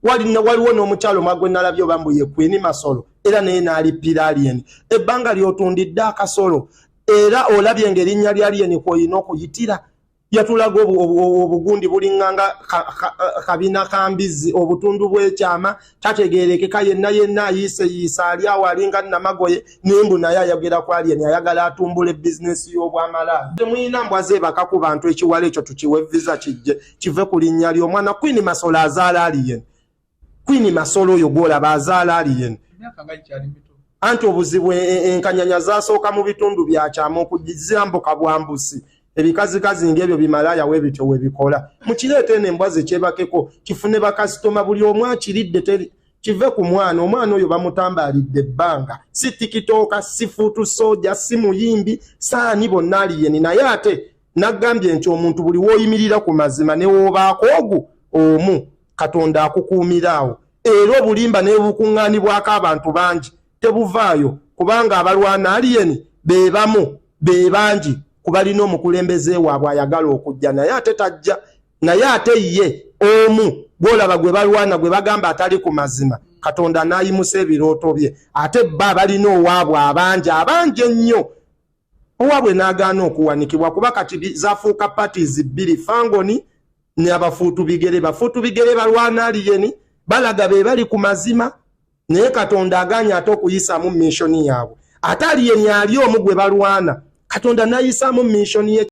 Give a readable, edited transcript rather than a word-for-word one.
waliwo n'omukyalo mwagwe nalabyo bambu ye Queen Masolo era naye n'alipira Alien ebbanga ly'otundidde akasolo era olabye ng'erinnya lya Alien kw'olina okuyitira yatulaga obugundi bulinganga kabina kambizi obutundu bw'ekyama tategeerekeka yenna ayiisa ali awo alinga Namagoye nimbu naye ayogera ku Alien ayagala atumbula bizinesi y'obwamalaaya temuyina mbwaze baka ku bantu ekiwala ekyo tukiwe visa kijje kive ku linnya ly'omwana Queen Masolo azaala Alien Queen Masolo oyo gw'olaba azaala Alien anti obuzibu enkanyanya zasooka mu bitundu byakyama okugizambuka bwambusi ebikazi ng'ebyo bimalaaya webityo webikola mukireete n'embwazi kyebakeko kifune bakasitoma buli omu akiridde kive ku omwana oyo bamutambalidde ebbanga si tikitooka si fuutu soja si muyimbi saani bonna Alien naye ate naggambye nti omuntu buli w'oyimirira ku mazima ne w'obaako ogu omu Katonda akukuumiraawo era obulimba n'ebukuŋŋaanibwako abantu bangi tebuvaayo kubanga abalwana Alien beebamu beebangi kubalina omukulembeze waabwe ayagala okujja naye ate tajja naye ate ye omu gw'olaba gwe balwana gwe bagamba atali ku mazima Katonda n'ayimusa ebirooto bye ate bba balina owaabwe abangi ennyo owaabwe n'agaana okuwanikibwa kuba kati zafuuka parties bbiri Fangoni ne abafuutu bigere balwana Alien balaga be bali ku mazima naye Katonda aganya ate okuyisaamu mission yaabwe ate Alien ali omu gwe balwana Katonda n'ayisaamu mission ye